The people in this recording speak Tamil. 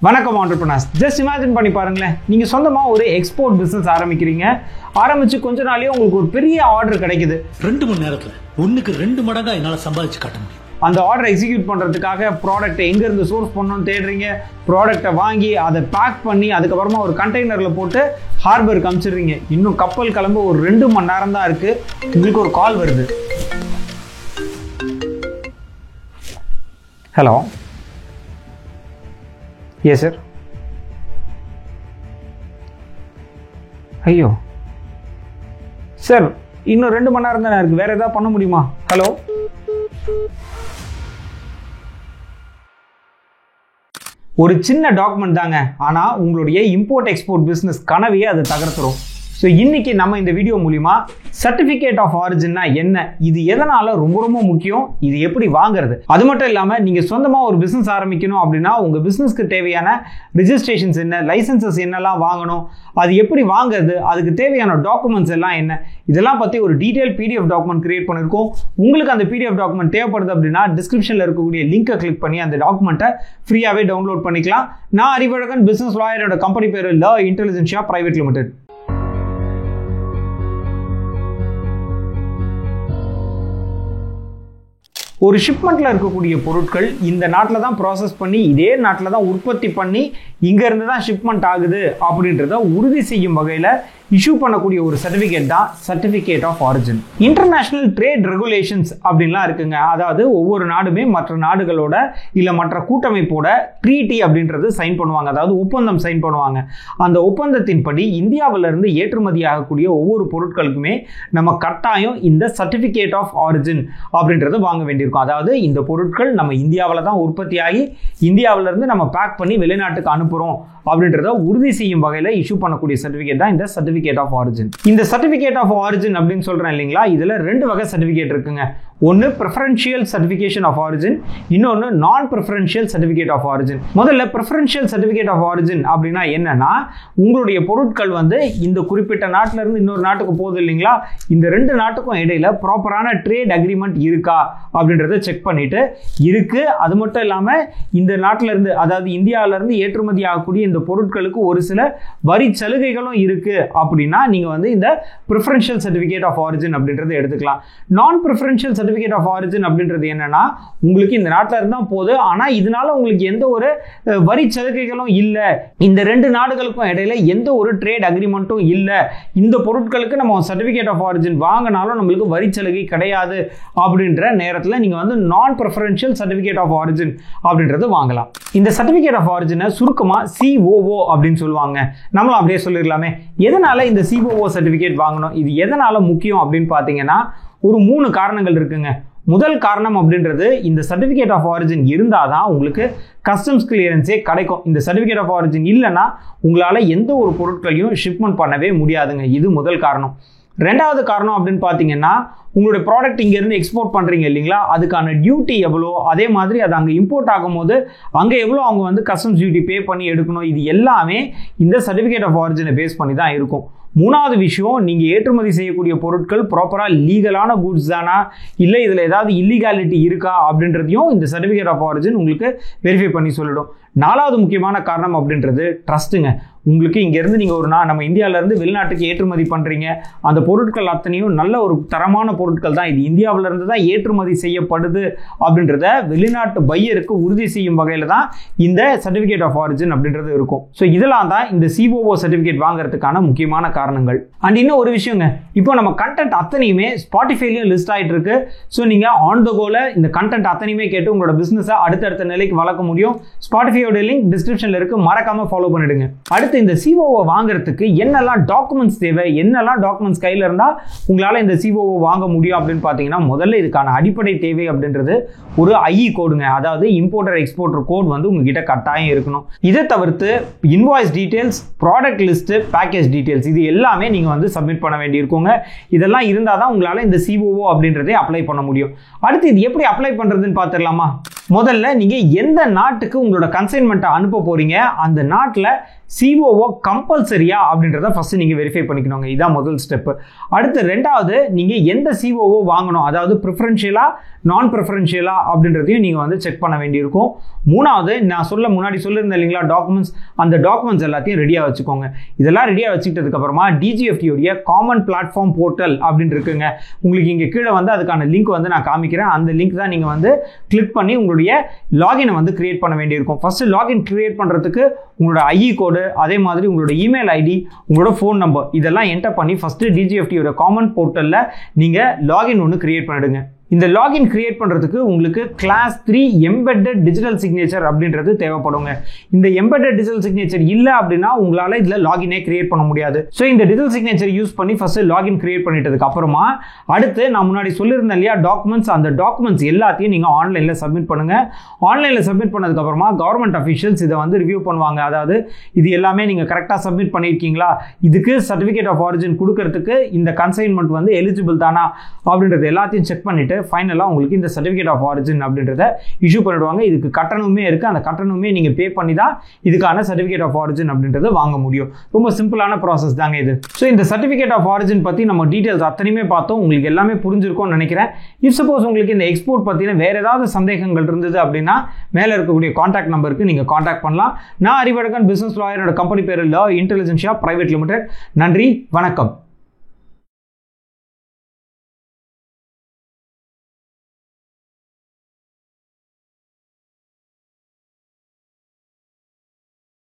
வணக்கம் entrepreneurs. ஜஸ்ட் இமேஜின் பண்ணி பாருங்களேன், நீங்கள் சொந்தமாக ஒரு எக்ஸ்போர்ட் பிஸ்னஸ் ஆரம்பிச்சு கொஞ்ச நாளே உங்களுக்கு ஒரு பெரிய ஆர்டர் கிடைக்குது. 2 மணி நேரத்தில் 1க்கு 2 மடங்கா என்னால் சம்பாதிச்சு காட்ட முடியும். அந்த ஆர்டர் எக்ஸிக்யூட் பண்ணுறதுக்காக ப்ராடக்ட்டை எங்கேருந்து சோர்ஸ் பண்ணணும்னு தேடுறீங்க. ப்ராடக்ட்டை வாங்கி அதை பேக் பண்ணி அதுக்கப்புறமா ஒரு கண்டெய்னரில் போட்டு ஹார்பருக்கு அனுப்பிச்சிடுறீங்க. இன்னும் கப்பல் கிளம்ப ஒரு 2 மணி நேரம் தான் இருக்குது. உங்களுக்கு ஒரு கால் வருது. Hello, yes sir. ஐயோ சார், இன்னும் 2 மணி நேரம் தானே இருக்குது, வேறு எதாவது பண்ண முடியுமா? ஹலோ, ஒரு சின்ன டாக்குமெண்ட் தாங்க, ஆனால் உங்களுடைய இம்போர்ட் எக்ஸ்போர்ட் பிஸ்னஸ் கனவையே அதை தகர்த்துரும். ஸோ இன்னைக்கு நம்ம இந்த வீடியோ மூலிமா சர்டிஃபிகேட் ஆஃப் ஆரிஜின்னா என்ன, இது எதனால ரொம்ப ரொம்ப முக்கியம், இது எப்படி வாங்குறது, அது மட்டும் இல்லாமல் நீங்கள் சொந்தமாக ஒரு பிஸ்னஸ் ஆரம்பிக்கணும் அப்படின்னா உங்கள் பிஸ்னஸ்க்கு தேவையான ரிஜிஸ்ட்ரேஷன்ஸ் என்ன, லைசன்சஸ் என்னெல்லாம் வாங்கணும், அது எப்படி வாங்குறது, அதுக்கு தேவையான டாக்குமெண்ட்ஸ் எல்லாம் என்ன, இதெல்லாம் பற்றி ஒரு டீட்டெயில் பிடிஎஃப் டாக்குமெண்ட் கிரியேட் பண்ணியிருக்கோம். உங்களுக்கு அந்த பிடிஎஃப் டாக்குமெண்ட் தேவைப்படுது அப்படின்னா டிஸ்கிரிப்ஷனில் இருக்கக்கூடிய லிங்கை கிளிக் பண்ணி அந்த டாக்குமெண்ட்டை ஃப்ரீயாகவே டவுன்லோட் பண்ணிக்கலாம். நான் அறிவழகன், பிஸ்னஸ் லாயரோட கம்பெனி பேர் லா இன்டெலிஜென்ஷியா பிரைவேட் லிமிடெட். ஒரு ஷிப்மெண்ட்டில் இருக்கக்கூடிய பொருட்கள் இந்த நாட்டில் தான் ப்ராசஸ் பண்ணி இதே நாட்டில் தான் உற்பத்தி பண்ணி இங்கேருந்து தான் ஷிப்மெண்ட் ஆகுது அப்படின்றத உறுதி செய்யும் வகையில் இஷ்யூ பண்ணக்கூடிய ஒரு சர்டிஃபிகேட் தான் certificate of origin. International trade regulations அப்படின்லாம் இருக்குங்க. அதாவது ஒவ்வொரு நாடுமே மற்ற நாடுகளோட இல்லை மற்ற கூட்டமைப்போட ட்ரீட்டி அப்படின்றது சைன் பண்ணுவாங்க, அதாவது ஒப்பந்தம் சைன் பண்ணுவாங்க. அந்த ஒப்பந்தத்தின்படி இந்தியாவிலிருந்து ஏற்றுமதி ஆகக்கூடிய ஒவ்வொரு பொருட்களுக்குமே நம்ம கட்டாயம் இந்த சர்டிஃபிகேட் ஆஃப் ஆரிஜின் அப்படின்றது வாங்க வேண்டியிருக்கும். அதாவது இந்த பொருட்கள் நம்ம இந்தியாவில் தான் உற்பத்தி ஆகி இந்தியாவிலிருந்து நம்ம பேக் பண்ணி வெளிநாட்டுக்கு அனுப்புகிறோம் அப்படின்றத உறுதி செய்யும் வகையில் இஷ்யூ பண்ணக்கூடிய சர்டிஃபிகேட் தான் இந்த சர்டிஃபிகேட் ஆஃப் ஆரிஜின். இந்த சர்டிஃபிகேட் ஆஃப் ஆரிஜின் அப்படின்னு சொல்றேன் இல்லைங்களா, இதுல 2 வகை சர்டிஃபிகேட் இருக்குங்க. ஒன்று ப்ரிஃபரன்ஷியல் சர்டிஃபிகேஷன் ஆஃப் ஆரிஜின், இன்னொன்று நான் ப்ரிஃபரன்ஷியல் சர்டிஃபிகேட் ஆஃப் ஆரிஜின். முதல்ல ப்ரிஃபரன்ஷியல் சர்டிஃபிகேட் ஆஃப் ஆரிஜின் அப்படின்னா என்னன்னா, உங்களுடைய பொருட்கள் இந்த குறிப்பிட்ட நாட்டில இருந்து இன்னொரு நாட்டுக்கு போகுது இல்லைங்களா, இந்த 2 நாட்டுக்கும் இடையில ப்ராப்பரான ட்ரேட் அக்ரிமெண்ட் இருக்கா அப்படின்றத செக் பண்ணிட்டு இருக்கு. அது மட்டும் இல்லாம இந்த நாட்டில இருந்து, அதாவது இந்தியாவில இருந்து ஏற்றுமதி ஆகக்கூடிய இந்த பொருட்களுக்கு ஒரு சில வரி சலுகைகளும் இருக்கு அப்படின்னா நீங்க இந்த ப்ரிஃபரன்ஷியல் சர்டிஃபிகேட் ஆஃப் ஆரிஜின் அப்படின்றத எடுத்துக்கலாம். நான் ப்ரிஃபரன்ஷியல் சர்டிஃபிகேட் ஆஃப் ஆரிஜின் அப்படின்றது என்னன்னா, உங்களுக்கு இந்த நாட்டில் இருந்தா போகுது, ஆனா இதனால உங்களுக்கு எந்த ஒரு வரி சலுகைகளும் இல்லை, இந்த 2 நாடுகளுக்கும் இடையில எந்த ஒரு ட்ரேட் அக்ரிமெண்ட்டும் இல்லை, இந்த பொருட்களுக்கு நம்ம சர்டிஃபிகேட் ஆஃப் ஆரிஜின் வாங்கினாலும் நம்மளுக்கு வரி சலுகை கிடையாது அப்படின்ற நேரத்தில் நீங்க நான் ப்ரிஃபரன்ஷியல் சர்டிஃபிகேட் ஆஃப் ஆரிஜின் அப்படின்றது வாங்கலாம். இந்த சர்டிஃபிகேட் ஆஃப் ஆரிஜினை சுருக்கமா COO அப்படின்னு சொல்லுவாங்க. நம்மளும் அப்படியே சொல்லிடலாமே. எதனால இந்த COO சர்டிஃபிகேட் வாங்கணும், இது எதனால முக்கியம் அப்படின்னு பார்த்தீங்கன்னா ஒரு 3 காரணங்கள் இருக்குங்க. முதல் காரணம் அப்படின்றது, இந்த சர்டிஃபிகேட் ஆஃப் ஆரிஜின் இருந்தால் தான் உங்களுக்கு கஸ்டம்ஸ் கிளியரன்ஸே கிடைக்கும். இந்த சர்டிஃபிகேட் ஆஃப் ஆரிஜின் இல்லைன்னா உங்களால் எந்த ஒரு பொருட்களையும் ஷிப்மெண்ட் பண்ணவே முடியாதுங்க. இது முதல் காரணம். 2வது காரணம் அப்படின்னு பார்த்தீங்கன்னா, உங்களுடைய ப்ராடக்ட் இங்கேருந்து எக்ஸ்போர்ட் பண்ணுறீங்க இல்லைங்களா, அதுக்கான டியூட்டி எவ்வளோ, அதே மாதிரி அது அங்கே இம்போர்ட் ஆகும்போது அங்கே எவ்வளோ அவங்க கஸ்டம்ஸ் டியூட்டி பே பண்ணி எடுக்கணும், இது எல்லாமே இந்த சர்டிஃபிகேட் ஆஃப் ஆரிஜினை பேஸ் பண்ணி தான் இருக்கும். 3வது விஷயம், நீங்கள் ஏற்றுமதி செய்யக்கூடிய பொருட்கள் ப்ராப்பராக லீகலான குட்ஸ் தானா, இல்லை இதில் ஏதாவது இல்லீகாலிட்டி இருக்கா அப்படின்றதையும் இந்த சர்டிஃபிகேட் ஆஃப் ஆரிஜின் உங்களுக்கு வெரிஃபை பண்ணி சொல்லிடும். 4வது முக்கியமான காரணம் அப்படின்றது ட்ரஸ்ட்டுங்க. உங்களுக்கு இங்கேருந்து நீங்கள் நம்ம இந்தியாவிலேருந்து வெளிநாட்டுக்கு ஏற்றுமதி பண்ணுறீங்க, அந்த பொருட்கள் அத்தனையும் நல்ல ஒரு தரமான பொருட்கள் தான், இது இந்தியாவிலேருந்து தான் ஏற்றுமதி செய்யப்படுது அப்படின்றத வெளிநாட்டு பையருக்கு உறுதி செய்யும் வகையில் தான் இந்த சர்டிஃபிகேட் ஆஃப் ஆரிஜின் அப்படின்றது இருக்கும். ஸோ இதெல்லாம் தான் இந்த COO சர்டிஃபிகேட் வாங்குறதுக்கான முக்கியமான காரணங்கள். அண்ட் இன்னும் ஒரு விஷயங்க, இப்போ நம்ம கண்டென்ட் அத்தனையுமே ஸ்பாட்டிஃபைலையும் லிஸ்ட் ஆகிட்டு இருக்கு. ஸோ நீங்கள் ஆன் த கோல இந்த கண்டென்ட் அத்தனையுமே கேட்டு உங்களோட பிஸ்னஸை அடுத்தடுத்த நிலைக்கு வளர்க்க முடியும். ஸ்பாட்டிஃபையோட லிங்க் டிஸ்கிரிப்ஷனில் இருக்கு, மறக்காம ஃபாலோ பண்ணிடுங்க. அடுத்து இந்த COO வாங்குறதுக்கு என்னெல்லாம் டாக்குமெண்ட்ஸ் தேவை, என்னெல்லாம் டாக்குமெண்ட்ஸ் கையில் இருந்தால் உங்களால் இந்த COO வாங்க முடியும் அப்படின்னு பார்த்தீங்கன்னா, முதல்ல இதுக்கான அடிப்படை தேவை அப்படின்றது ஒரு IE கோடுங்க. அதாவது இம்போர்ட்டர் எக்ஸ்போர்ட்டர் கோட் உங்ககிட்ட கட்டாயம் இருக்கணும். இதை தவிர்த்து invoice details, product list, package details, இது எல்லாமே நீங்க சப்மிட் பண்ண வேண்டியிருக்குங்க. இதெல்லாம் இருந்தால் தான் உங்களால் இந்த COO அப்படின்றதே அப்ளை பண்ண முடியும். அடுத்து இது எப்படி அப்ளை பண்றதுன்னு பார்த்துடலாமா? முதல்ல நீங்க எந்த நாட்டுக்கு உங்களோட கன்சைன்மெண்ட்டை அனுப்ப போறீங்க, அந்த நாட்டில் COO கம்பல்சரியா அப்படின்றத ஃபர்ஸ்ட் நீங்க வெரிஃபை பண்ணிக்கணுங்க. இதான் முதல் ஸ்டெப். அடுத்து 2வது, நீங்க எந்த சிஓஓ வாங்கணும், அதாவது ப்ரிஃபரன்ஷியலா நான் ப்ரிஃபரன்ஷியலா அப்படின்றதையும் நீங்கள் வந்து செக் பண்ண வேண்டியிருக்கும். மூணாவது, நான் முன்னாடி சொல்லியிருந்தேன் இல்லைங்களா டாக்குமெண்ட்ஸ், அந்த டாக்குமெண்ட்ஸ் எல்லாத்தையும் ரெடியாக வச்சுக்கோங்க. இதெல்லாம் ரெடியாக வச்சுக்கிட்டதுக்கு அப்புறமா டிஜிஎஃப்டியோடைய காமன் பிளாட்ஃபார்ம் போர்ட்டல் அப்படின்னு இருக்குங்க. உங்களுக்கு இங்கே கீழே வந்து அதுக்கான லிங்க் வந்து நான் காமிக்கிறேன். அந்த லிங்க் தான் நீங்கள் வந்து கிளிக் பண்ணி உங்களுடைய லாகினை வந்து கிரியேட் பண்ண வேண்டியிருக்கும். ஃபர்ஸ்ட் லாகின் கிரியேட் பண்ணுறதுக்கு உங்களோட ஐஇ கோடு, அதே மாதிரி உங்களோட இமெயில் ஐடி, உங்களோட ஃபோன் நம்பர் இதெல்லாம் என்டர் பண்ணி ஃபர்ஸ்ட் டிஜிஎஃப்டியோட காமன் போர்ட்டலில் நீங்கள் லாகின் ஒன்று கிரியேட் பண்ணிடுங்க. இந்த லாகின் கிரியேட் பண்ணுறதுக்கு உங்களுக்கு கிளாஸ் 3 எம்பெட்டட் டிஜிட்டல் சிக்னேச்சர் அப்படின்றது தேவைப்படுங்க. இந்த எம்பெட்டட் டிஜிட்டல் சிக்னேச்சர் இல்லை அப்படின்னா உங்களால் இதில் லாகினே கிரியேட் பண்ண முடியாது. ஸோ இந்த டிஜிட்டல் சிக்னேச்சர் யூஸ் பண்ணி ஃபர்ஸ்ட் லாகின் கிரியேட் பண்ணிட்டதுக்கு அப்புறமா அடுத்து நான் முன்னாடி சொல்லியிருந்தேன் இல்லையா டாக்குமெண்ட்ஸ், அந்த டாக்குமெண்ட்ஸ் எல்லாத்தையும் நீங்கள் ஆன்லைனில் சப்மிட் பண்ணுங்கள். ஆன்லைனில் சப்மிட் பண்ணதுக்கப்புறமா கவர்மெண்ட் அஃபிஷியல்ஸ் இதை வந்து ரிவ்யூ பண்ணுவாங்க. அதாவது இது எல்லாமே நீங்கள் கரெக்டாக சப்மிட் பண்ணியிருக்கீங்களா, இதுக்கு சர்டிஃபிகேட் ஆஃப் ஆரிஜின் கொடுக்கறதுக்கு இந்த கன்சைன்மெண்ட் வந்து எலிஜிபிள் தானா அப்படின்றது எல்லாத்தையும் செக் பண்ணிட்டு ஃபைனலாக உங்களுக்கு இந்த சர்டிஃபிகேட் ஆஃப் ஆரிஜின் அப்படின்றத இஷ்யூ பண்ணிடுவாங்க. இதுக்கு கட்டணமே இருக்குது, அந்த கட்டணமே நீங்கள் பே பண்ணி தான் இதுக்கான சர்டிஃபிகேட் ஆஃப் ஆரிஜின் அப்படின்றத வாங்க முடியும். ரொம்ப சிம்பிளான ப்ராசஸ் தாங்க இது. ஸோ இந்த சர்டிஃபிகேட் ஆஃப் ஆரிஜின் பற்றி நம்ம டீட்டெயில்ஸ் அத்தனையுமே பார்த்தோம். உங்களுக்கு எல்லாமே புரிஞ்சிருக்கும்னு நினைக்கிறேன். இஃப் சப்போஸ் உங்களுக்கு இந்த எக்ஸ்போர்ட் பற்றின வேறு ஏதாவது சந்தேகங்கள் இருந்தது அப்படின்னா மேலே இருக்கக்கூடிய கான்டாக்ட் நம்பருக்கு நீங்கள் கான்டாக்ட் பண்ணலாம். நான் அறிவழகன், பிசினஸ் லாயரோட கம்பெனி பேர் லா இன்டெலிஜென்ஷியா பிரைவேட் லிமிடெட். நன்றி, வணக்கம்.